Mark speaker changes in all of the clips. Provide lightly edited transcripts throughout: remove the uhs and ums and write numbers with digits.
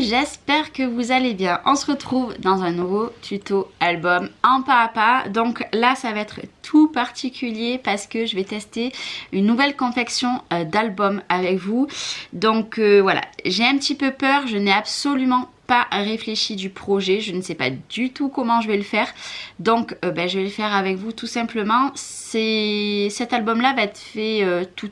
Speaker 1: j'espère que vous allez bien. On se retrouve dans un nouveau tuto album en pas à pas. Donc là ça va être tout particulier parce que je vais tester une nouvelle confection d'album avec vous. Donc voilà, j'ai un petit peu peur, je n'ai absolument pas réfléchi du projet, je ne sais pas du tout comment je vais le faire, donc je vais le faire avec vous tout simplement. Cet album là va être fait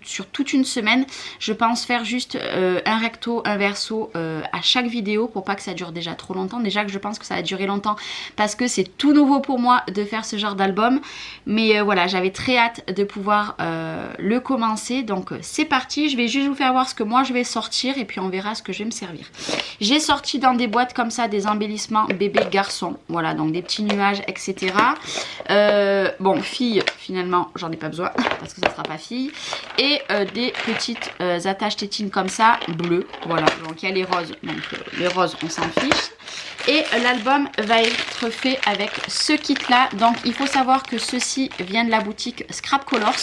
Speaker 1: sur toute une semaine. Je pense faire juste un recto, un verso à chaque vidéo pour pas que ça dure déjà trop longtemps. Déjà que je pense que ça va durer longtemps parce que c'est tout nouveau pour moi de faire ce genre d'album, mais voilà, j'avais très hâte de pouvoir le commencer. Donc c'est parti, je vais juste vous faire voir ce que moi je vais sortir et puis on verra ce que je vais me servir. J'ai sorti dans des boîtes comme ça des embellissements bébé garçon, voilà, donc des petits nuages etc. Bon, fille finalement j'en ai pas besoin parce que ça sera pas fille, et des petites attaches tétines comme ça bleues, voilà, donc il y a les roses, donc les roses on s'en fiche. Et l'album va être fait avec ce kit là. Donc il faut savoir que ceci vient de la boutique Scrap Colors.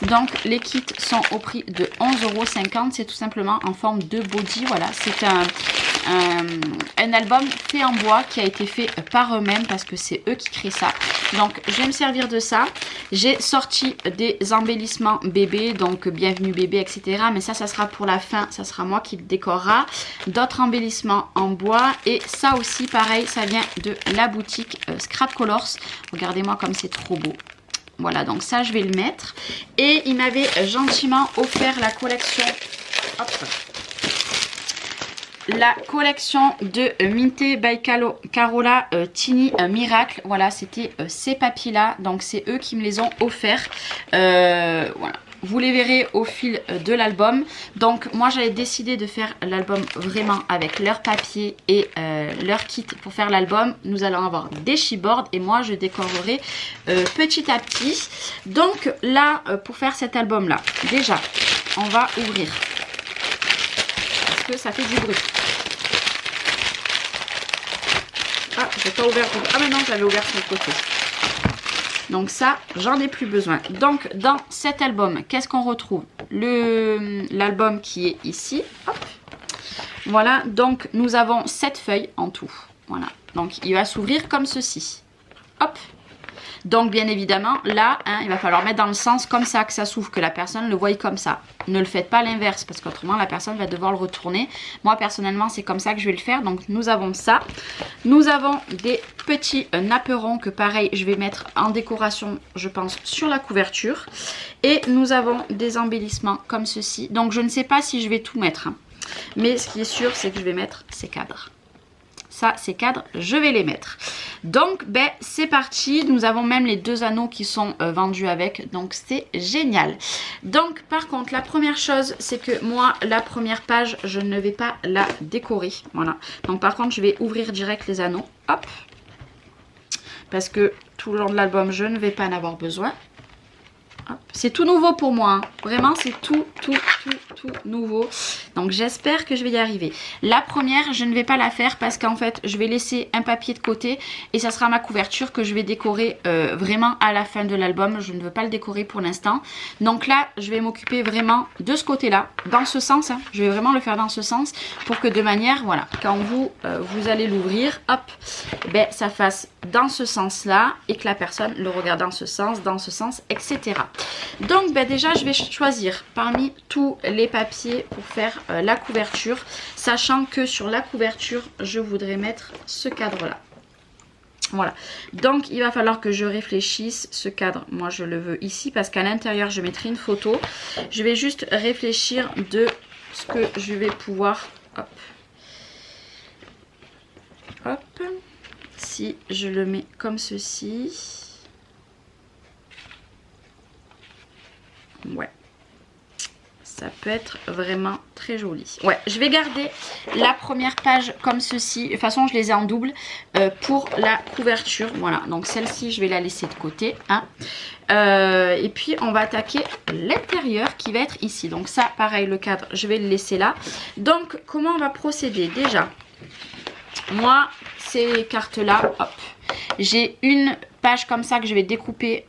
Speaker 1: Donc les kits sont au prix de 11,50 €. C'est tout simplement en forme de body. Voilà, c'est un album fait en bois qui a été fait par eux-mêmes parce que c'est eux qui créent ça. Donc je vais me servir de ça. J'ai sorti des embellissements bébé, donc bienvenue bébé etc. Mais ça sera pour la fin, ça sera moi qui le décorera. D'autres embellissements en bois, et ça aussi pareil, ça vient de la boutique Scrap Colors. Regardez-moi comme c'est trop beau. Voilà, donc ça je vais le mettre. Et il m'avait gentiment offert la collection, hop, la collection de Minté by Carola Tiny Miracle. Voilà, c'était ces papiers là, donc c'est eux qui me les ont offerts. Voilà, vous les verrez au fil de l'album. Donc moi j'avais décidé de faire l'album vraiment avec leur papier et leur kit pour faire l'album. Nous allons avoir des chipboards et moi je décorerai petit à petit. Donc là pour faire cet album là, déjà on va ouvrir parce que ça fait du bruit. Ah, j'ai pas ouvert. Ah mais non, j'avais ouvert sur le côté. Donc ça, j'en ai plus besoin. Donc dans cet album, qu'est-ce qu'on retrouve? L'album qui est ici. Hop. Voilà, donc nous avons 7 feuilles en tout. Voilà, donc il va s'ouvrir comme ceci. Hop. Donc bien évidemment, là, hein, il va falloir mettre dans le sens comme ça, que ça s'ouvre, que la personne le voie comme ça. Ne le faites pas l'inverse, parce qu'autrement la personne va devoir le retourner. Moi personnellement, c'est comme ça que je vais le faire. Donc nous avons ça. Nous avons des petits napperons que pareil, je vais mettre en décoration, je pense, sur la couverture. Et nous avons des embellissements comme ceci. Donc je ne sais pas si je vais tout mettre, hein. Mais ce qui est sûr, c'est que je vais mettre ces cadres. Ça, ces cadres, je vais les mettre. Donc, c'est parti. Nous avons même les 2 anneaux qui sont vendus avec. Donc, c'est génial. Donc, par contre, la première chose, c'est que moi, la première page, je ne vais pas la décorer. Voilà. Donc, par contre, je vais ouvrir direct les anneaux. Hop. Parce que tout le long de l'album, je ne vais pas en avoir besoin. C'est tout nouveau pour moi, hein. Vraiment c'est tout nouveau. Donc j'espère que je vais y arriver. La première, je ne vais pas la faire parce qu'en fait je vais laisser un papier de côté et ça sera ma couverture que je vais décorer vraiment à la fin de l'album. Je ne veux pas le décorer pour l'instant. Donc là je vais m'occuper vraiment de ce côté là, dans ce sens, hein. Je vais vraiment le faire dans ce sens pour que de manière, voilà, quand vous allez l'ouvrir, hop, ça fasse dans ce sens là et que la personne le regarde dans ce sens, etc. Donc déjà je vais choisir parmi tous les papiers pour faire la couverture, sachant que sur la couverture je voudrais mettre ce cadre là. Voilà, donc il va falloir que je réfléchisse. Ce cadre, moi je le veux ici parce qu'à l'intérieur je mettrai une photo. Je vais juste réfléchir de ce que je vais pouvoir, hop, hop, si je le mets comme ceci. Ouais, ça peut être vraiment très joli. Ouais, je vais garder la première page comme ceci. De toute façon, je les ai en double pour la couverture. Voilà, donc celle-ci, je vais la laisser de côté, hein. Et puis, on va attaquer l'intérieur qui va être ici. Donc ça, pareil, le cadre, je vais le laisser là. Donc, comment on va procéder? Déjà, moi, ces cartes-là, hop, j'ai une page comme ça que je vais découper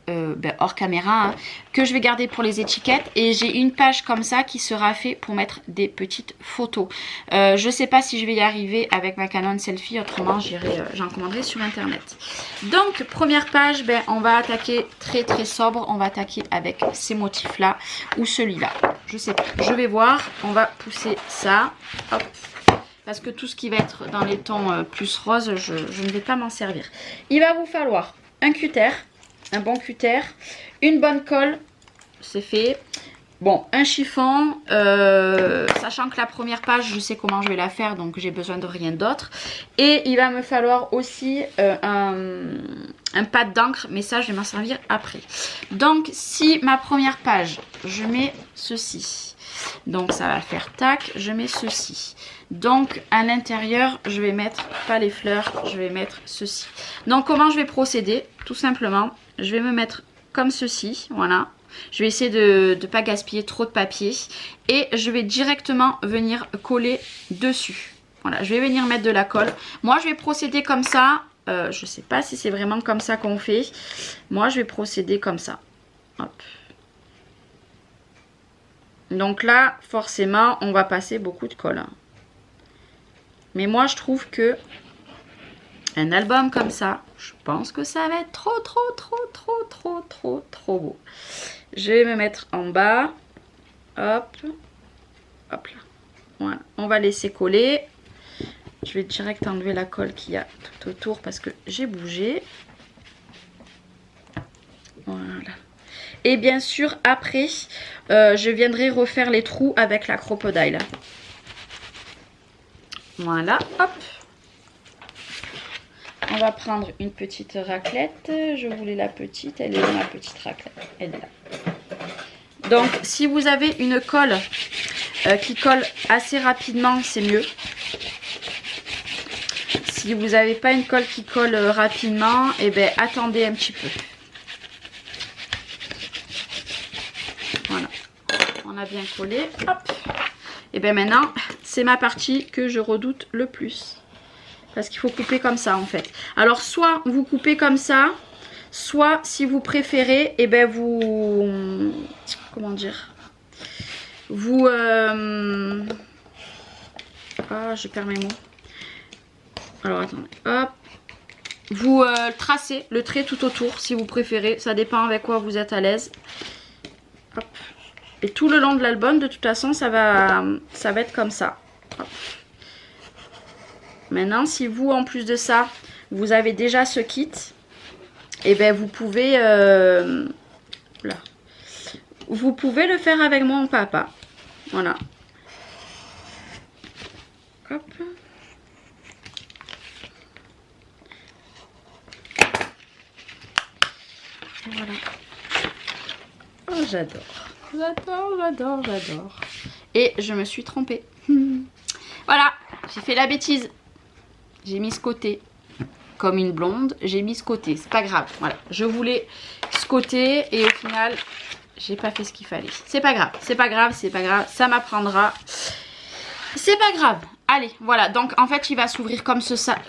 Speaker 1: hors caméra, hein, que je vais garder pour les étiquettes. Et j'ai une page comme ça qui sera fait pour mettre des petites photos. Je sais pas si je vais y arriver avec ma Canon Selfie, autrement j'en commanderai sur internet. Donc première page, on va attaquer très très sobre. On va attaquer avec ces motifs là ou celui-là. Je sais pas, je vais voir. On va pousser ça. Hop. Parce que tout ce qui va être dans les tons plus roses, je ne vais pas m'en servir. Il va vous falloir un cutter, un bon cutter, une bonne colle, c'est fait. Bon, un chiffon, sachant que la première page, je sais comment je vais la faire, donc j'ai besoin de rien d'autre. Et il va me falloir aussi un pad d'encre, mais ça, je vais m'en servir après. Donc, si ma première page, je mets ceci. Donc, ça va faire tac, je mets ceci. Donc, à l'intérieur, je vais mettre, pas les fleurs, je vais mettre ceci. Donc, comment je vais procéder? Tout simplement, je vais me mettre comme ceci, voilà. Je vais essayer de ne pas gaspiller trop de papier. Et je vais directement venir coller dessus. Voilà, je vais venir mettre de la colle. Moi, je vais procéder comme ça. Je ne sais pas si c'est vraiment comme ça qu'on fait. Moi, je vais procéder comme ça. Hop. Donc là, forcément, on va passer beaucoup de colle. Mais moi, je trouve que un album comme ça, je pense que ça va être trop beau. Je vais me mettre en bas. Hop. Hop là. Voilà. On va laisser coller. Je vais direct enlever la colle qu'il y a tout autour parce que j'ai bougé. Voilà. Et bien sûr, après, je viendrai refaire les trous avec la crocodile. Voilà, hop. On va prendre une petite raclette. Je voulais la petite. Elle est où ma petite raclette? Elle est là. Donc, si vous avez une colle qui colle assez rapidement, c'est mieux. Si vous n'avez pas une colle qui colle rapidement, eh bien, attendez un petit peu. Voilà. On a bien collé. Hop. Et bien maintenant, c'est ma partie que je redoute le plus. Parce qu'il faut couper comme ça en fait. Alors soit vous coupez comme ça, soit si vous préférez, et ben vous... Comment dire? Vous... Ah, je perds mes mots. Alors attendez, hop. Vous tracez le trait tout autour si vous préférez. Ça dépend avec quoi vous êtes à l'aise. Hop. Et tout le long de l'album, de toute façon, ça va être comme ça. Hop. Maintenant, si vous, en plus de ça, vous avez déjà ce kit, et ben vous pouvez, là. Vous pouvez le faire avec mon papa. Voilà. Hop. Et voilà. Oh, j'adore. J'adore. Et je me suis trompée. Voilà, j'ai fait la bêtise. J'ai mis ce côté comme une blonde. J'ai mis ce côté, c'est pas grave. Voilà, je voulais ce côté et au final, j'ai pas fait ce qu'il fallait. C'est pas grave, ça m'apprendra. C'est pas grave. Allez, voilà, donc en fait il va s'ouvrir comme ceci,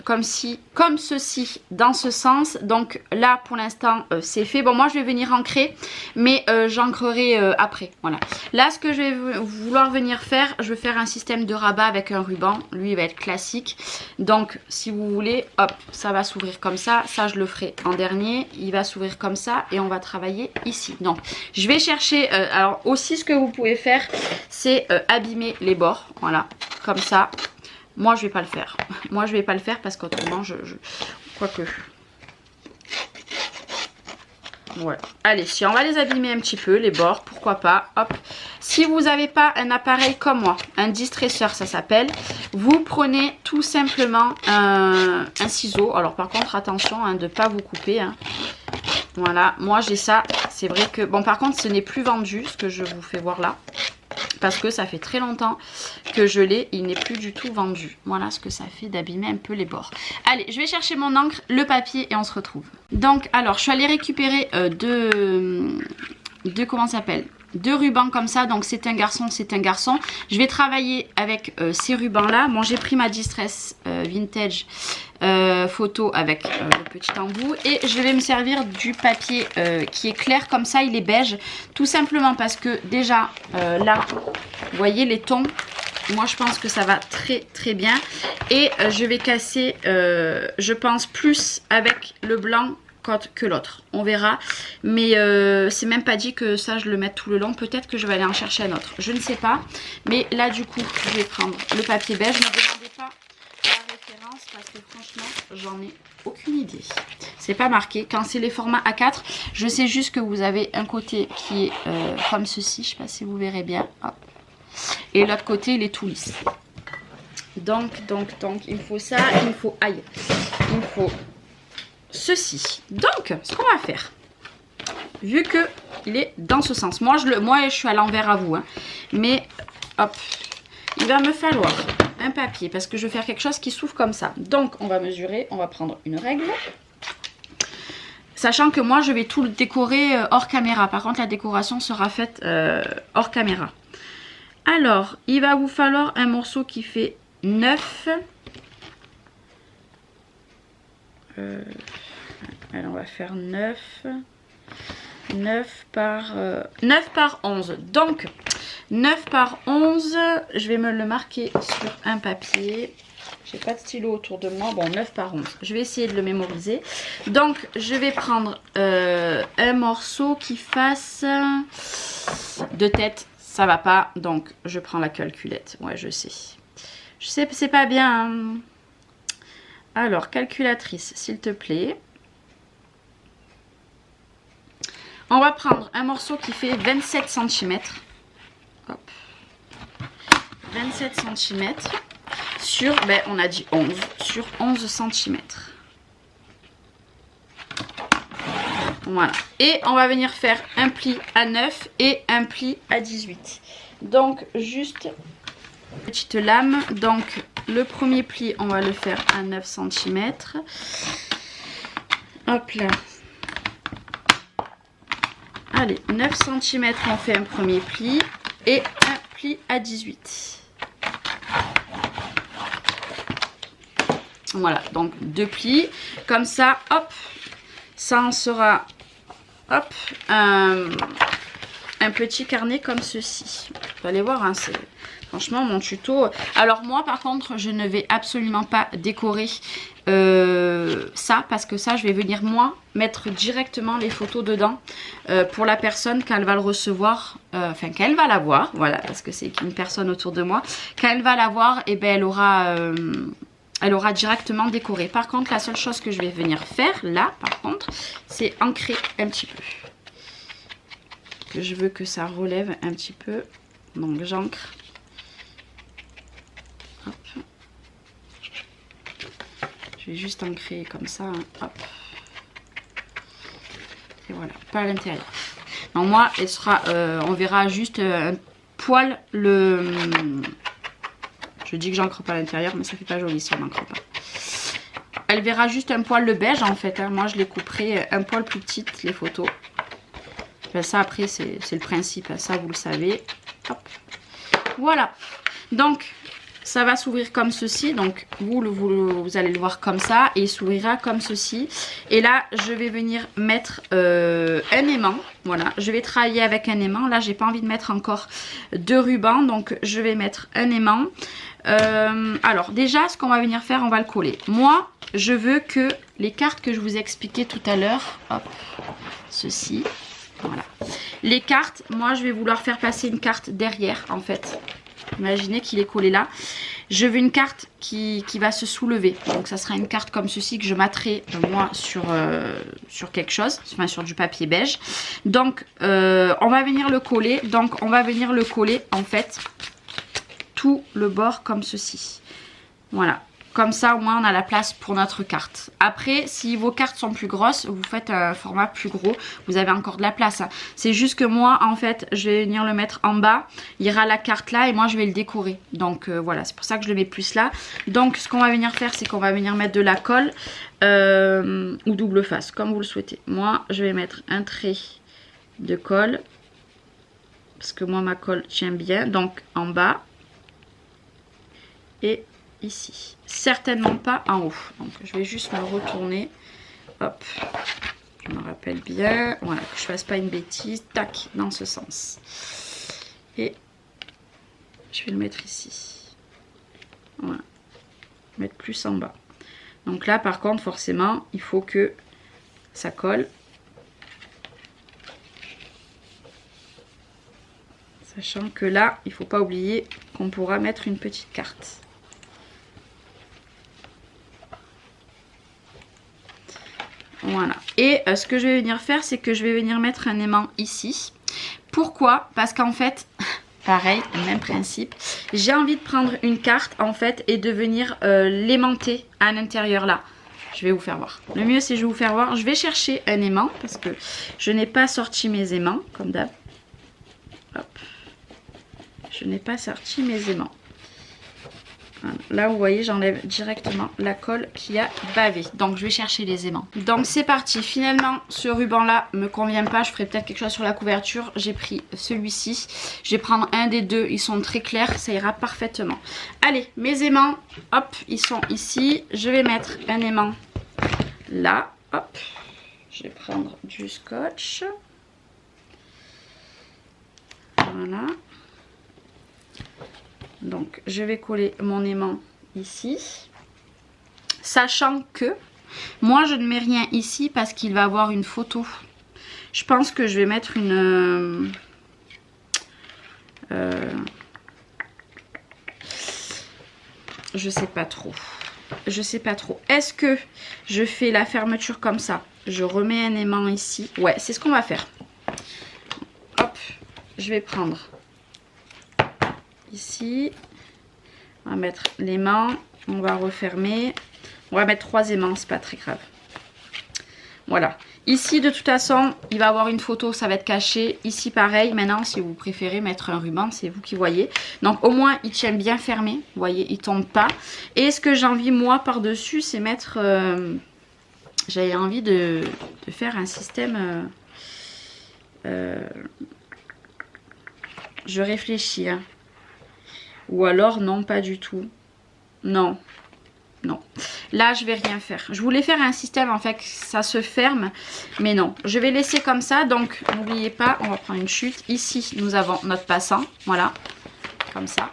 Speaker 1: dans ce sens. Donc là pour l'instant c'est fait. Bon, moi je vais venir ancrer, mais j'ancrerai après, voilà. Là ce que je vais vouloir venir faire, je vais faire un système de rabat avec un ruban. Lui il va être classique. Donc si vous voulez, hop, ça va s'ouvrir comme ça. Ça je le ferai en dernier, il va s'ouvrir comme ça et on va travailler ici. Donc je vais chercher, alors aussi ce que vous pouvez faire, c'est abîmer les bords, voilà, comme ça. Moi je vais pas le faire. Moi je vais pas le faire parce qu'autrement quoique. Voilà. Allez, si on va les abîmer un petit peu, les bords, pourquoi pas. Hop. Si vous n'avez pas un appareil comme moi, un distresseur ça s'appelle, vous prenez tout simplement un ciseau. Alors par contre attention de ne pas vous couper. Hein. Voilà, moi j'ai ça. C'est vrai que... Bon par contre ce n'est plus vendu, ce que je vous fais voir là. Parce que ça fait très longtemps que je l'ai, il n'est plus du tout vendu. Voilà ce que ça fait d'abîmer un peu les bords. Allez, je vais chercher mon encre, le papier et on se retrouve. Donc, alors, je suis allée récupérer deux comment ça s'appelle? deux rubans comme ça, donc c'est un garçon, c'est un garçon. Je vais travailler avec ces rubans là. Bon, j'ai pris ma Distress Vintage photo avec le petit embout, et je vais me servir du papier qui est clair comme ça, il est beige, tout simplement parce que déjà là, vous voyez les tons, moi je pense que ça va très très bien, et je vais casser je pense plus avec le blanc que l'autre, on verra, mais c'est même pas dit que ça je le mette tout le long, peut-être que je vais aller en chercher un autre, je ne sais pas, mais là du coup je vais prendre le papier beige. Ne demandez pas la référence parce que franchement j'en ai aucune idée, c'est pas marqué. Quand c'est les formats A4, je sais juste que vous avez un côté qui est comme ceci, je sais pas si vous verrez bien, hop, et l'autre côté il est tout lisse. Donc il me faut ça, il me faut, aïe, il me faut ceci. Donc ce qu'on va faire, vu que il est dans ce sens, moi je suis à l'envers à vous, hein, mais hop, il va me falloir un papier parce que je vais faire quelque chose qui s'ouvre comme ça. Donc on va mesurer, on va prendre une règle, sachant que moi je vais tout le décorer hors caméra. Par contre la décoration sera faite hors caméra. Alors il va vous falloir un morceau qui fait 9. Alors on va faire 9 par 11. Donc 9 par 11, je vais me le marquer sur un papier. J'ai pas de stylo autour de moi. Bon, 9 par 11. Je vais essayer de le mémoriser. Donc je vais prendre un morceau qui fasse de tête. Ça va pas. Donc je prends la calculette. Ouais, je sais. Je sais, c'est pas bien. Hein. Alors, calculatrice, s'il te plaît. On va prendre un morceau qui fait 27 cm. Hop. 27 cm sur, ben, on a dit 11, sur 11 cm. Voilà. Et on va venir faire un pli à 9 et un pli à 18. Donc, juste petite lame. Donc, le premier pli, on va le faire à 9 cm. Hop là. Allez, 9 cm, on fait un premier pli et un pli à 18. Voilà, donc deux plis. Comme ça, hop, ça en sera, hop, un petit carnet comme ceci. Vous allez voir, hein, c'est... Franchement, mon tuto... Alors moi, par contre, je ne vais absolument pas décorer ça. Parce que ça, je vais venir, moi, mettre directement les photos dedans. Pour la personne, quand elle va le recevoir. Enfin, quand elle va la voir. Voilà, parce que c'est une personne autour de moi. Quand elle va la voir, eh ben, elle aura directement décoré. Par contre, la seule chose que je vais venir faire, là, par contre, c'est ancrer un petit peu. Que je veux que ça relève un petit peu. Donc, j'ancre. Hop. Je vais juste ancrer comme ça. Hein. Hop. Et voilà, pas à l'intérieur. Donc moi, elle sera, on verra juste un poil le... Je dis que j'ancre pas à l'intérieur, mais ça fait pas joli si on n'ancre pas. Elle verra juste un poil le beige en fait. Hein. Moi, je les couperai un poil plus petites, les photos. Ben, ça après, c'est le principe. Ça, vous le savez. Hop. Voilà. Donc... ça va s'ouvrir comme ceci, donc vous allez le voir comme ça et il s'ouvrira comme ceci. Et là, je vais venir mettre un aimant. Voilà, je vais travailler avec un aimant. Là, j'ai pas envie de mettre encore de ruban, donc je vais mettre un aimant. Alors, déjà, ce qu'on va venir faire, on va le coller. Moi, je veux que les cartes que je vous expliquais tout à l'heure, hop, ceci, voilà. Les cartes, moi, je vais vouloir faire passer une carte derrière, en fait. Imaginez qu'il est collé là. Je veux une carte qui va se soulever. Donc ça sera une carte comme ceci que je mettrai moi sur quelque chose. Enfin sur du papier beige. Donc on va venir le coller. Donc on va venir le coller en fait tout le bord comme ceci. Voilà. Comme ça, au moins, on a la place pour notre carte. Après, si vos cartes sont plus grosses, vous faites un format plus gros. Vous avez encore de la place. Hein. C'est juste que moi, en fait, je vais venir le mettre en bas. Il y aura la carte là et moi, je vais le décorer. Donc, voilà, c'est pour ça que je le mets plus là. Donc, ce qu'on va venir faire, c'est qu'on va venir mettre de la colle ou double face, comme vous le souhaitez. Moi, je vais mettre un trait de colle. parce que moi ma colle tient bien. Donc en bas et ici. Certainement pas en haut. Donc je vais juste me retourner. Hop, je me rappelle bien. Voilà, que je fasse pas une bêtise. Tac, dans ce sens. Et je vais le mettre ici. Voilà. Mettre plus en bas. Donc là par contre forcément il faut que ça colle. Sachant que là il ne faut pas oublier qu'on pourra mettre une petite carte. Voilà. Et ce que je vais venir faire, c'est que je vais venir mettre un aimant ici. Pourquoi? Parce qu'en fait, pareil, même principe. J'ai envie de prendre une carte en fait et de venir l'aimanter à l'intérieur là. Je vais vous faire voir. Le mieux c'est je vais vous faire voir. Je vais chercher un aimant parce que je n'ai pas sorti mes aimants comme d'hab. Hop. Je n'ai pas sorti mes aimants. Voilà. Là vous voyez j'enlève directement la colle qui a bavé. Donc je vais chercher les aimants. Donc c'est parti. Finalement ce ruban là me convient pas. Je ferai peut-être quelque chose sur la couverture. J'ai pris celui-ci. Je vais prendre un des deux. Ils sont très clairs. Ça ira parfaitement. Allez mes aimants. Hop ils sont ici. Je vais mettre un aimant là. Hop. Je vais prendre du scotch. Voilà. Donc je vais coller mon aimant ici, sachant que moi je ne mets rien ici parce qu'il va avoir une photo. Je pense que je vais mettre une je sais pas trop. Je sais pas trop. Est-ce que je fais la fermeture comme ça? Je remets un aimant ici. Ouais, c'est ce qu'on va faire. Hop, je vais prendre ici. On va mettre l'aimant. On va refermer. On va mettre 3 aimants, c'est pas très grave. Voilà. Ici, de toute façon, il va avoir une photo, ça va être caché. Ici, pareil. Maintenant, si vous préférez mettre un ruban, c'est vous qui voyez. Donc, au moins, il tient bien fermé. Vous voyez, il tombe pas. Et ce que j'ai envie, moi, par-dessus, c'est mettre... j'avais envie de faire un système... je réfléchis. Hein. Ou alors, non, pas du tout. Non. Non. Là, je vais rien faire. Je voulais faire un système, en fait, que ça se ferme. Mais non. Je vais laisser comme ça. Donc, n'oubliez pas, on va prendre une chute. Ici, nous avons notre passant. Voilà. Comme ça.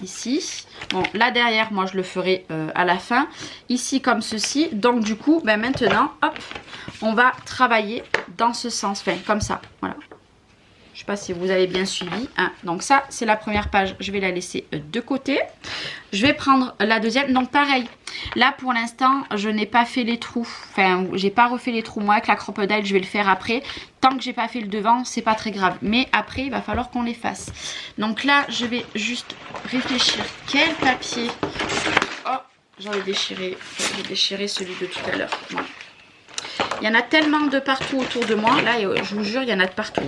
Speaker 1: Ici. Bon, là, derrière, moi, je le ferai à la fin. Ici, comme ceci. Donc, du coup, ben, maintenant, hop, on va travailler dans ce sens. Enfin, comme ça. Voilà. Je ne sais pas si vous avez bien suivi. Hein. Donc ça, c'est la première page. Je vais la laisser de côté. Je vais prendre la deuxième. Donc pareil. Là, pour l'instant, je n'ai pas fait les trous. Enfin, j'ai pas refait les trous. Moi, avec la crocodile, je vais le faire après. Tant que j'ai pas fait le devant, c'est pas très grave. Mais après, il va falloir qu'on les fasse. Donc là, je vais juste réfléchir. Quel papier? Oh, j'en ai déchiré. J'ai déchiré celui de tout à l'heure. Voilà. Il y en a tellement de partout autour de moi. Là, je vous jure, il y en a de partout.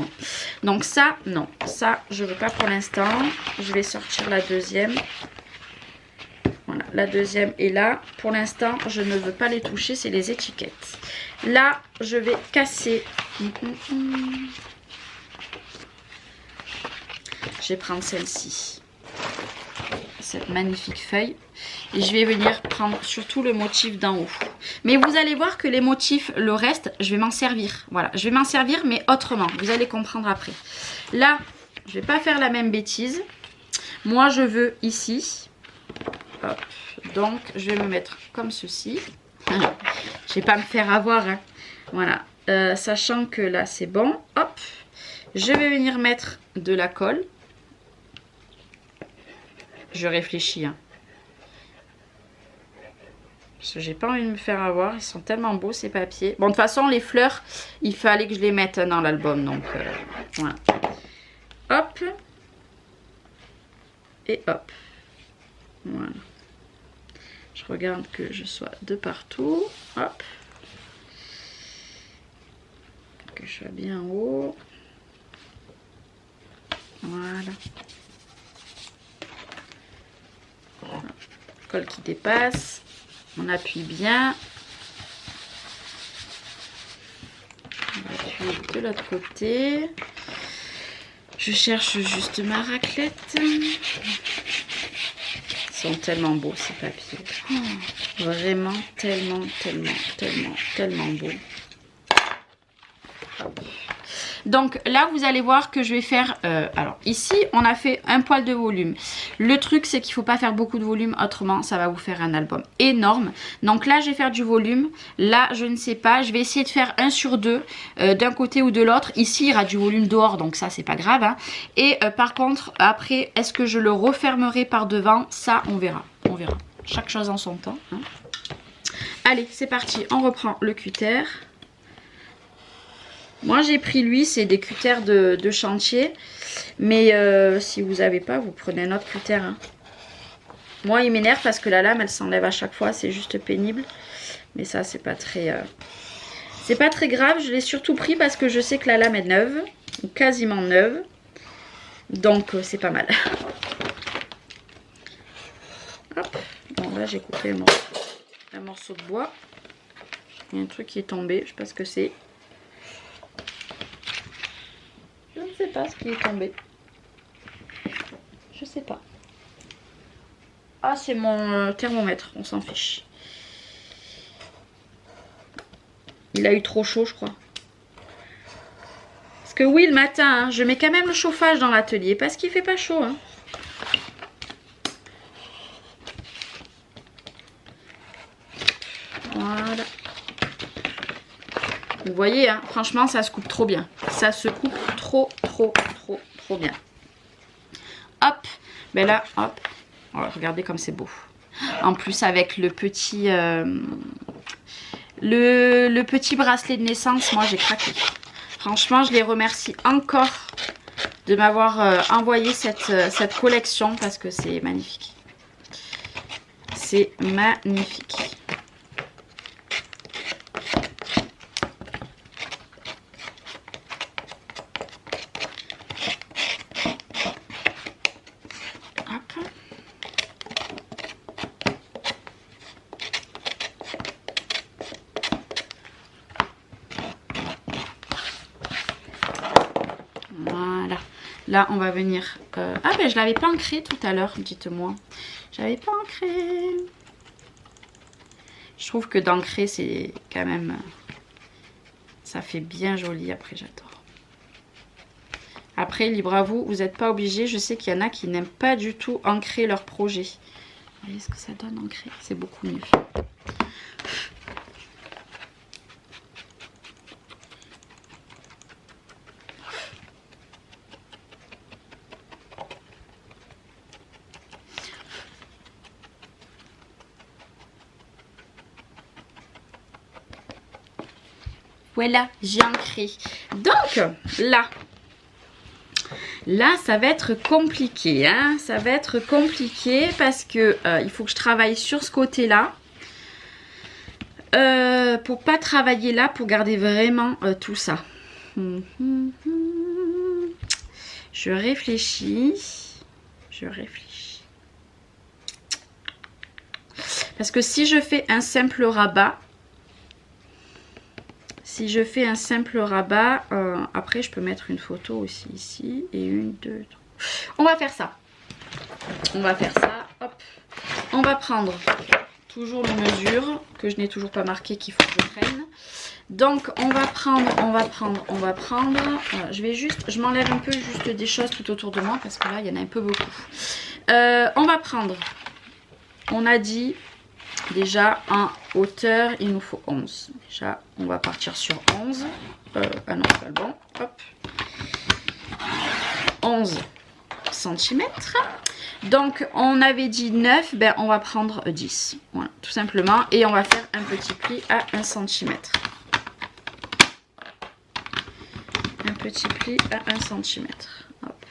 Speaker 1: Donc ça, non. Ça, je ne veux pas pour l'instant. Je vais sortir la deuxième. Voilà, la deuxième est là. Pour l'instant, je ne veux pas les toucher. C'est les étiquettes. Là, je vais casser. Je vais prendre celle-ci. Cette magnifique feuille. Et je vais venir prendre surtout le motif d'en haut. Mais vous allez voir que les motifs, le reste, je vais m'en servir. Voilà, je vais m'en servir, mais autrement. Vous allez comprendre après. Là, je ne vais pas faire la même bêtise. Moi, je veux ici. Hop. Donc, je vais me mettre comme ceci. Je ne vais pas me faire avoir. Hein. Voilà. Sachant que là, c'est bon. Hop. Je vais venir mettre de la colle. Je réfléchis. Hein. Parce que j'ai pas envie de me faire avoir. Ils sont tellement beaux ces papiers. Bon, de toute façon, les fleurs, il fallait que je les mette dans l'album. Donc, voilà. Hop. Et hop. Voilà. Je regarde que je sois de partout. Hop. Que je sois bien en haut. Voilà. Colle qui dépasse. On appuie bien. On appuie de l'autre côté. Je cherche juste ma raclette. Ils sont tellement beaux ces papiers. Oh, vraiment tellement beaux. Donc là vous allez voir que je vais faire alors ici on a fait un poil de volume. Le truc c'est qu'il ne faut pas faire beaucoup de volume, autrement ça va vous faire un album énorme. Donc là je vais faire du volume, là je ne sais pas, je vais essayer de faire 1 sur 2 d'un côté ou de l'autre. Ici il y aura du volume dehors, donc ça c'est pas grave hein. Et par contre après est-ce que je le refermerai par devant, ça on verra, chaque chose en son temps hein. Allez c'est parti, on reprend le cutter. Moi j'ai pris lui, c'est des cutters de chantier. Mais si vous n'avez pas, vous prenez un autre cutter. Hein. Moi il m'énerve parce que la lame elle s'enlève à chaque fois, c'est juste pénible. Mais ça c'est pas très grave. Je l'ai surtout pris parce que je sais que la lame est neuve, ou quasiment neuve. Donc c'est pas mal. Hop. Bon là j'ai coupé un morceau de bois. Il y a un truc qui est tombé, je sais pas ce que c'est. Je ne sais pas ce qui est tombé. Je sais pas. Ah, c'est mon thermomètre. On s'en fiche. Il a eu trop chaud, je crois. Parce que oui, le matin, hein, je mets quand même le chauffage dans l'atelier. Parce qu'il fait pas chaud. Hein. Voilà. Vous voyez, hein, franchement, ça se coupe trop bien. Ça se coupe trop bien. Hop, ben là, hop. Oh, regardez comme c'est beau. En plus, avec le petit, le petit bracelet de naissance, moi, j'ai craqué. Franchement, je les remercie encore de m'avoir envoyé cette collection parce que c'est magnifique. C'est magnifique. Voilà. Là, on va venir... Ah ben, je l'avais pas ancré tout à l'heure, dites-moi. J'avais pas ancré. Je trouve que d'ancrer, c'est quand même... Ça fait bien joli. Après, j'adore. Après, libre à vous. Vous n'êtes pas obligé. Je sais qu'il y en a qui n'aiment pas du tout ancrer leur projet. Vous voyez ce que ça donne ancrer? C'est beaucoup mieux. Voilà, j'ai ancré. Donc, là, ça va être compliqué. Hein, ça va être compliqué parce que il faut que je travaille sur ce côté-là. Pour pas travailler là, pour garder vraiment tout ça. Je réfléchis. Parce que si je fais un simple rabat... après je peux mettre une photo aussi ici. Et 1, 2, 3. On va faire ça. Hop. On va prendre toujours les mesures que je n'ai toujours pas marqué qu'il faut que je prenne. Donc on va prendre. Je m'enlève un peu juste des choses tout autour de moi parce que là il y en a un peu beaucoup. On va prendre. On a dit... Déjà, en hauteur, il nous faut 11. Déjà, on va partir sur 11. Ah non, c'est pas le bon. Hop. 11 cm. Donc, on avait dit 9. Ben, on va prendre 10. Voilà, tout simplement. Et on va faire un petit pli à 1 cm. Un petit pli à 1 cm. Hop.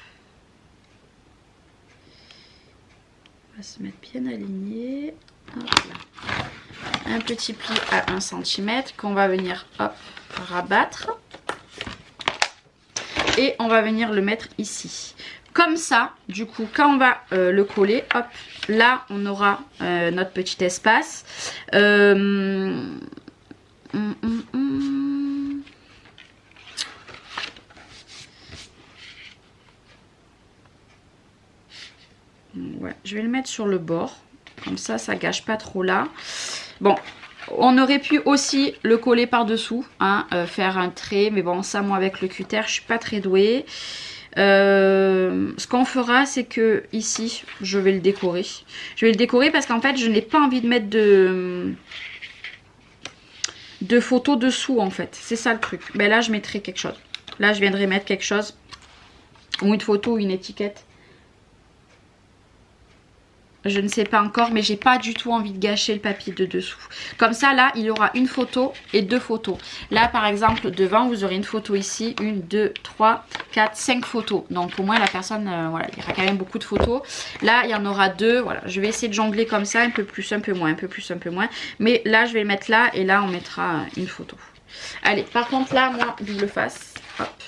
Speaker 1: On va se mettre bien aligné. Hop là. Un petit pli à 1 cm qu'on va venir hop, rabattre. Et on va venir le mettre ici. Comme ça, du coup, quand on va le coller, hop, là, on aura notre petit espace. Ouais, je vais le mettre sur le bord. Comme ça, ça gâche pas trop là. Bon, on aurait pu aussi le coller par-dessous, hein, faire un trait. Mais bon, ça, moi, avec le cutter, je suis pas très douée. Ce qu'on fera, c'est que ici, je vais le décorer. Je vais le décorer parce qu'en fait, je n'ai pas envie de mettre de photos dessous, en fait. C'est ça le truc. Ben là, je mettrai quelque chose. Là, je viendrai mettre quelque chose. Ou une photo ou une étiquette. Je ne sais pas encore, mais j'ai pas du tout envie de gâcher le papier de dessous. Comme ça, là, il y aura une photo et 2 photos. Là, par exemple, devant, vous aurez une photo ici. 1, 2, 3, 4, 5 photos. Donc, au moins, la personne, voilà, il y aura quand même beaucoup de photos. Là, il y en aura 2. Voilà, je vais essayer de jongler comme ça, un peu plus, un peu moins, un peu plus, un peu moins. Mais là, je vais le mettre là et là, on mettra une photo. Allez, par contre, là, moi, double face. Hop.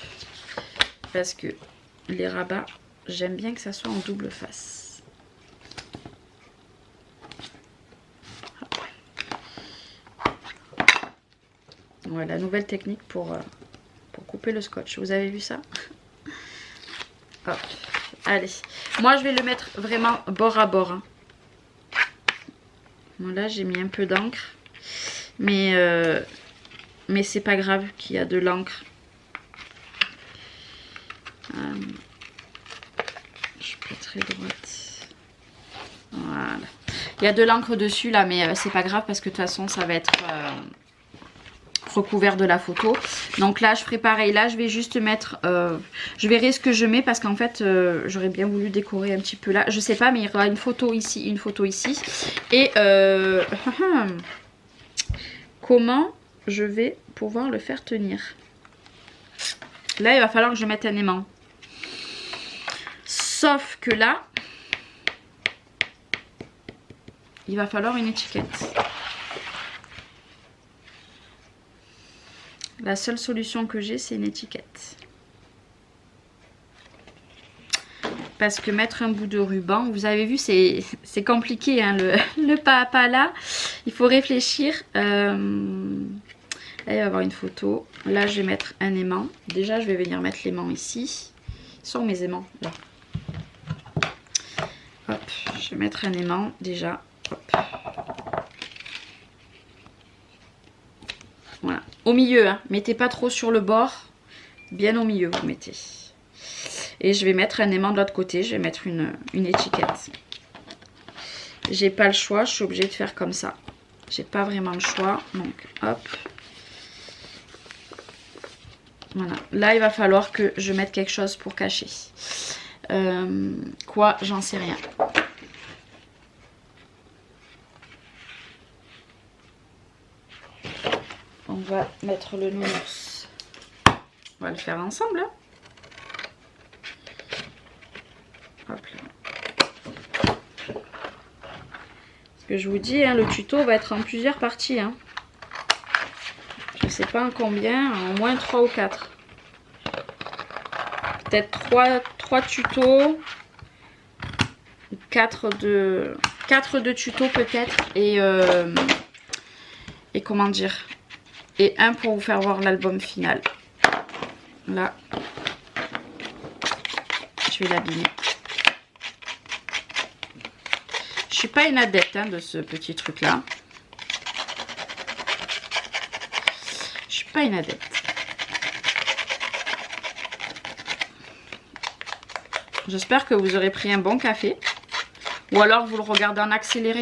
Speaker 1: Parce que les rabats, j'aime bien que ça soit en double face. Ouais, la nouvelle technique pour couper le scotch. Vous avez vu ça? Hop. Allez. Moi, je vais le mettre vraiment bord à bord. Hein. Bon, là, j'ai mis un peu d'encre. Mais c'est pas grave qu'il y a de l'encre. Je suis pas très droite. Voilà. Il y a de l'encre dessus, là, mais c'est pas grave parce que de toute façon, ça va être... recouvert de la photo. Donc là je ferai pareil, là je vais juste mettre je verrai ce que je mets parce qu'en fait j'aurais bien voulu décorer un petit peu là, je sais pas, mais il y aura une photo ici, une photo ici et comment je vais pouvoir le faire tenir. Là il va falloir que je mette un aimant, sauf que là il va falloir une étiquette. La seule solution que j'ai, c'est une étiquette. Parce que mettre un bout de ruban, vous avez vu, c'est compliqué, hein, le pas à pas là. Il faut réfléchir. Là, il va y avoir une photo. Là, je vais mettre un aimant. Déjà, je vais venir mettre l'aimant ici. Ils sont mes aimants, là. Hop, je vais mettre un aimant, déjà. Hop. Voilà, au milieu, hein. Mettez pas trop sur le bord, bien au milieu vous mettez. Et je vais mettre un aimant de l'autre côté, je vais mettre une étiquette. J'ai pas le choix, je suis obligée de faire comme ça. J'ai pas vraiment le choix, donc hop. Voilà, là il va falloir que je mette quelque chose pour cacher. Quoi, j'en sais rien. On va mettre le nounours. On va le faire ensemble. Hein. Hop là. Ce que je vous dis, hein, le tuto va être en plusieurs parties. Hein. Je ne sais pas en combien, en moins 3 ou 4. Peut-être 3 tutos. 4 de tutos peut-être. Et comment dire, et un pour vous faire voir l'album final. Là, je vais l'abîmer. Je suis pas une adepte hein, de ce petit truc là. Je suis pas une adepte. J'espère que vous aurez pris un bon café. Ou alors vous le regardez en accéléré.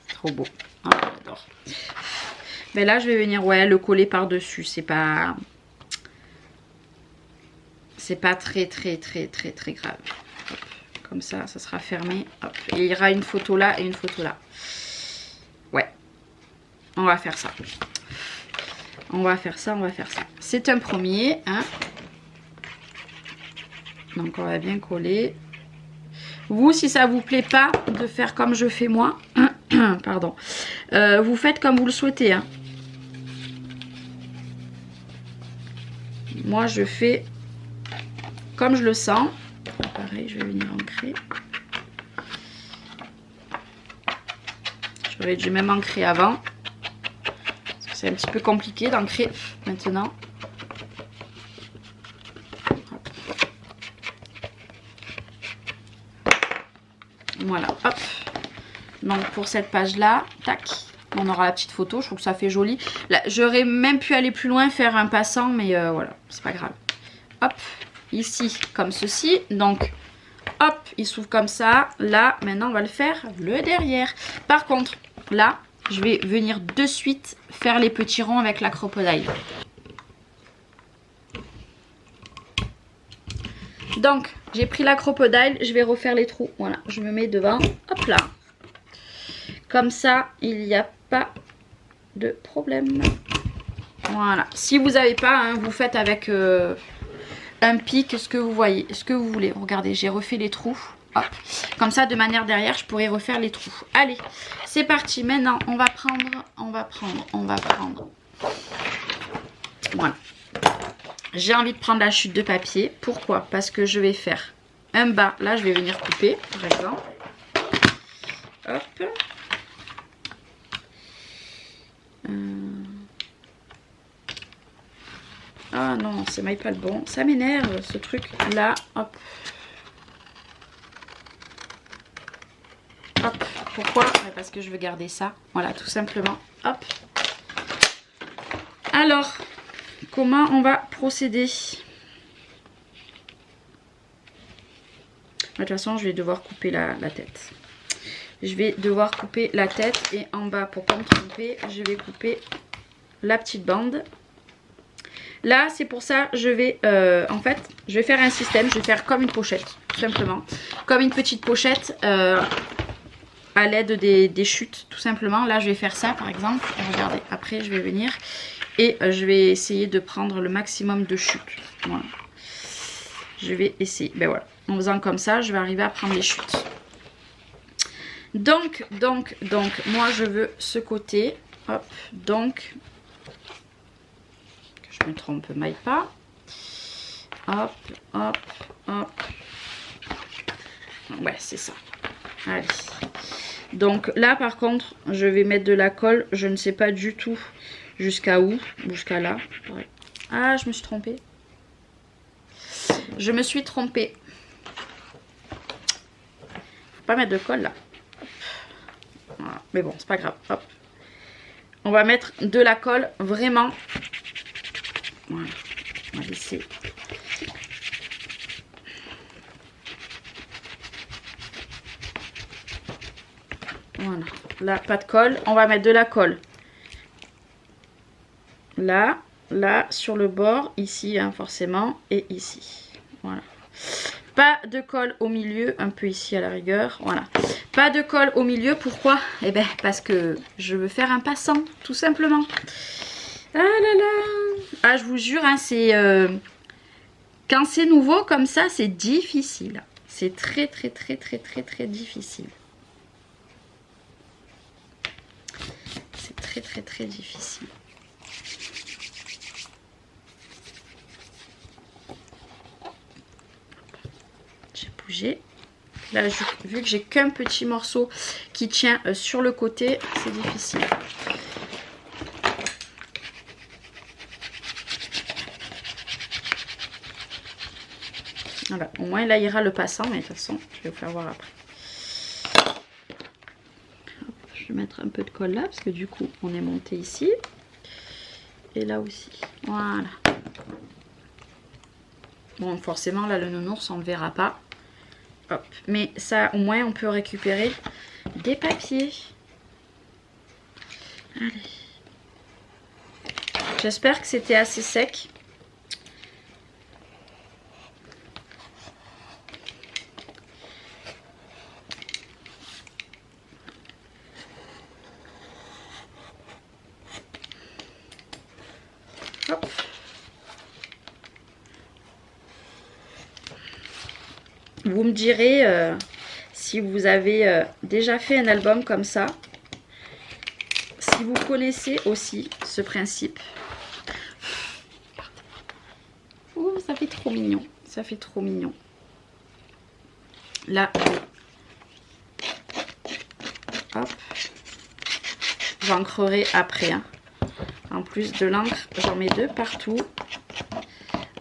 Speaker 1: Trop beau. Ah, j'adore. Mais là, je vais venir le coller par-dessus. C'est pas très grave. Hop. Comme ça, ça sera fermé. Hop. Et il y aura une photo là et une photo là. Ouais. On va faire ça. On va faire ça, on va faire ça. C'est un premier. Hein. Donc, on va bien coller. Vous, si ça vous plaît pas de faire comme je fais moi... Pardon. Vous faites comme vous le souhaitez. Hein. Moi, je fais comme je le sens. Pareil, je vais venir ancrer. J'aurais dû même ancrer avant. Parce que c'est un petit peu compliqué d'ancrer maintenant. Donc pour cette page là, tac, on aura la petite photo, je trouve que ça fait joli. Là, j'aurais même pu aller plus loin, faire un passant, mais voilà, c'est pas grave. Hop, ici comme ceci, donc hop, il s'ouvre comme ça. Là, maintenant on va le faire le derrière. Par contre, là, je vais venir de suite faire les petits ronds avec la crocodile. Donc, j'ai pris la crocodile, je vais refaire les trous. Voilà, je me mets devant, hop là. Comme ça, il n'y a pas de problème. Voilà, si vous n'avez pas, hein, vous faites avec un pic, ce que vous voyez, ce que vous voulez. Regardez, j'ai refait les trous. Hop. Comme ça, de manière derrière, je pourrais refaire les trous. Allez, c'est parti. Maintenant, on va prendre. Voilà. J'ai envie de prendre la chute de papier. Pourquoi? Parce que je vais faire un bas. Là, je vais venir couper, par exemple. Hop. Ah non, c'est maille pas le bon. Ça m'énerve, ce truc. Là, hop. Hop. Pourquoi? Parce que je veux garder ça. Voilà, tout simplement. Hop. Alors... comment on va procéder? De toute façon, je vais devoir couper la tête. Je vais devoir couper la tête et en bas, pour pas me tromper, je vais couper la petite bande. Là, c'est pour ça, je vais, en fait, je vais faire un système. Je vais faire comme une pochette, tout simplement. Comme une petite pochette à l'aide des chutes, tout simplement. Là, je vais faire ça, par exemple. Regardez, après, je vais venir... et je vais essayer de prendre le maximum de chutes. Voilà. Je vais essayer. Ben voilà. En faisant comme ça, je vais arriver à prendre les chutes. Donc, moi je veux ce côté. Hop, donc. Que je me trompe, maille pas. Hop, hop, hop. Ouais, c'est ça. Allez. Donc là, par contre, je vais mettre de la colle. Je ne sais pas du tout. Jusqu'à où? Jusqu'à là. Ouais. Ah, je me suis trompée. Je me suis trompée. Faut pas mettre de colle là. Voilà. Mais bon, c'est pas grave. Hop. On va mettre de la colle vraiment. Voilà. On va laisser. Voilà. Là, pas de colle. On va mettre de la colle. Là, là, sur le bord, ici, hein, forcément, et ici. Voilà. Pas de colle au milieu, un peu ici à la rigueur, voilà. Pas de colle au milieu, pourquoi? Eh bien, parce que je veux faire un passant, tout simplement. Ah là là. Ah, je vous jure, hein, c'est... quand c'est nouveau comme ça, c'est difficile. C'est très difficile. C'est très difficile. J'ai bougé. Là, vu que j'ai qu'un petit morceau qui tient sur le côté, c'est difficile. Voilà, au moins là il ira le passant, mais de toute façon, je vais vous faire voir après. Hop, je vais mettre un peu de colle là, parce que du coup, on est monté ici. Et là aussi. Voilà. Bon, forcément, là, le nounours, on ne le verra pas. Hop. Mais ça, au moins, on peut récupérer des papiers. Allez. J'espère que c'était assez sec. Hop. Vous me direz si vous avez déjà fait un album comme ça. Si vous connaissez aussi ce principe. Oh, ça fait trop mignon. Ça fait trop mignon. Là, hop. J'ancrerai après. Hein. En plus de l'encre, j'en mets deux partout.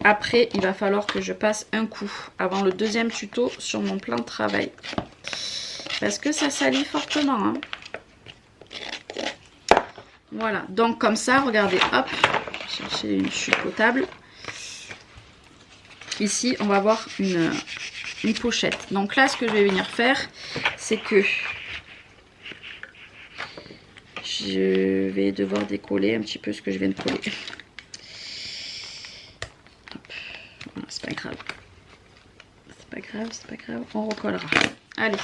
Speaker 1: Après, il va falloir que je passe un coup avant le deuxième tuto sur mon plan de travail. parce que ça salit fortement. Hein. Voilà, donc comme ça, regardez, hop, chercher une chute potable. Ici, on va avoir une pochette. Donc là, ce que je vais venir faire, c'est que je vais devoir décoller un petit peu ce que je viens de coller. Voilà, c'est pas grave. C'est pas grave, c'est pas grave, on recollera. Allez,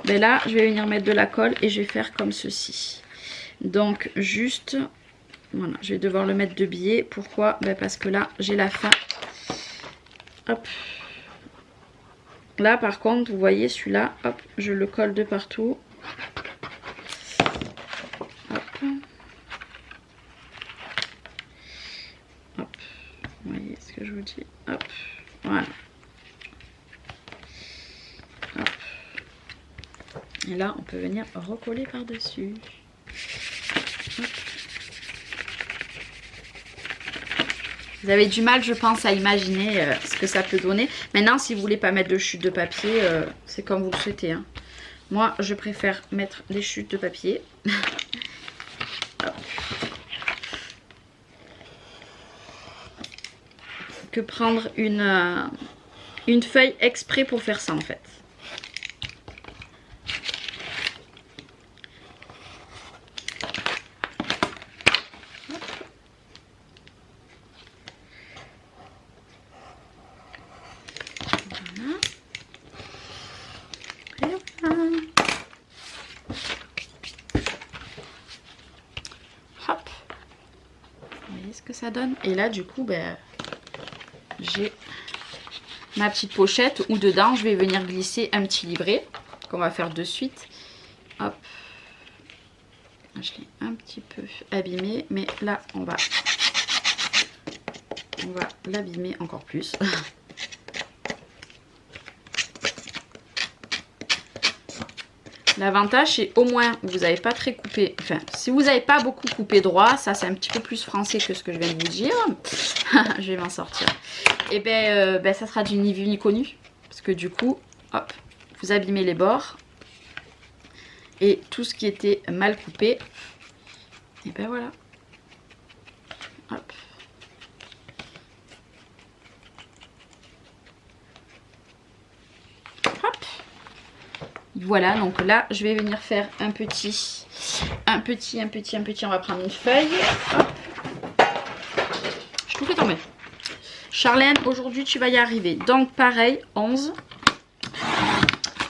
Speaker 1: ben là, je vais venir mettre de la colle et je vais faire comme ceci. Donc juste, voilà, je vais devoir le mettre de biais. Pourquoi? Ben parce que là, j'ai la fin. Hop. Là, par contre, vous voyez, celui-là, hop, je le colle de partout. Hop. Hop. Vous voyez ce que je vous dis? Hop. Voilà. Hop. Et là, on peut venir recoller par-dessus. Vous avez du mal, je pense, à imaginer ce que ça peut donner. Maintenant, si vous voulez pas mettre de chute de papier, c'est comme vous le souhaitez. Hein. Moi, je préfère mettre des chutes de papier. que prendre une feuille exprès pour faire ça, en fait. Que ça donne. Et là du coup ben, j'ai ma petite pochette où dedans je vais venir glisser un petit livret qu'on va faire de suite. Hop, je l'ai un petit peu abîmé, mais là on va l'abîmer encore plus. L'avantage, c'est au moins, vous n'avez pas très coupé. Enfin, si vous n'avez pas beaucoup coupé droit, ça c'est un petit peu plus français que ce que je viens de vous dire. Je vais m'en sortir. Et ben, ça sera du ni vu ni connu. Parce que du coup, hop, vous abîmez les bords. Et tout ce qui était mal coupé, et ben voilà. Hop. Voilà, donc là, je vais venir faire un petit. On va prendre une feuille. Hop. Je tout fais tomber. Charlène, aujourd'hui, tu vas y arriver. Donc, pareil, 11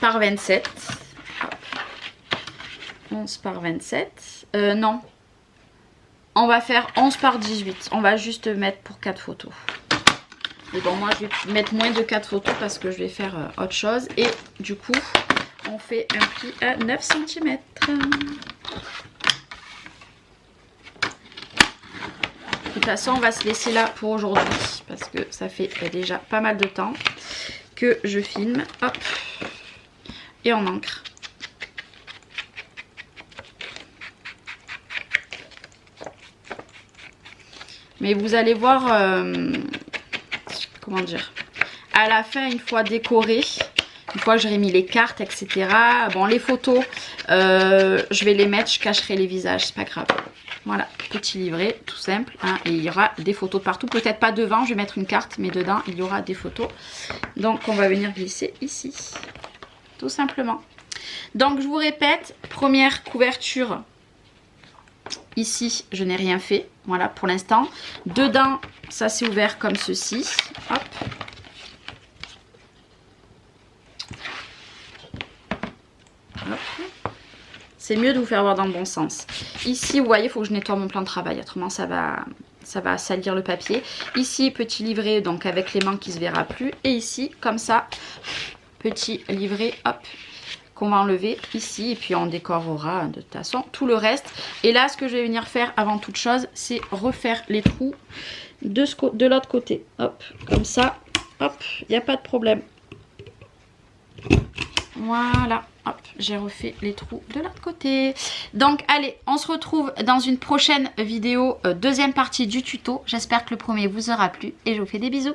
Speaker 1: par 27. Hop. 11 par 27. Non. On va faire 11 par 18. On va juste mettre pour 4 photos. Et bon, moi, je vais mettre moins de 4 photos parce que je vais faire autre chose. Et du coup... on fait un pli à 9 cm. De toute façon, on va se laisser là pour aujourd'hui parce que ça fait déjà pas mal de temps que je filme. Hop. Et on encre. Mais vous allez voir, comment dire, à la fin, une fois décoré, une fois que j'aurai mis les cartes, etc. Bon, les photos, je vais les mettre, je cacherai les visages, c'est pas grave. Voilà, petit livret, tout simple. Hein, et il y aura des photos partout. Peut-être pas devant, je vais mettre une carte, mais dedans, il y aura des photos. Donc, on va venir glisser ici. Tout simplement. Donc, je vous répète, première couverture. Ici, je n'ai rien fait. Voilà, pour l'instant. Dedans, ça s'est ouvert comme ceci. Hop. C'est mieux de vous faire voir dans le bon sens. Ici, vous voyez, il faut que je nettoie mon plan de travail. Autrement, ça va salir le papier. Ici, petit livret, donc avec l'aimant qui ne se verra plus. Et ici, comme ça, petit livret, hop, qu'on va enlever ici. Et puis, on décorera de toute façon tout le reste. Et là, ce que je vais venir faire avant toute chose, c'est refaire les trous de l'autre côté. Hop, comme ça, hop, il n'y a pas de problème. Voilà, hop, j'ai refait les trous de l'autre côté. Donc, allez, on se retrouve dans une prochaine vidéo, deuxième partie du tuto. J'espère que le premier vous aura plu et je vous fais des bisous.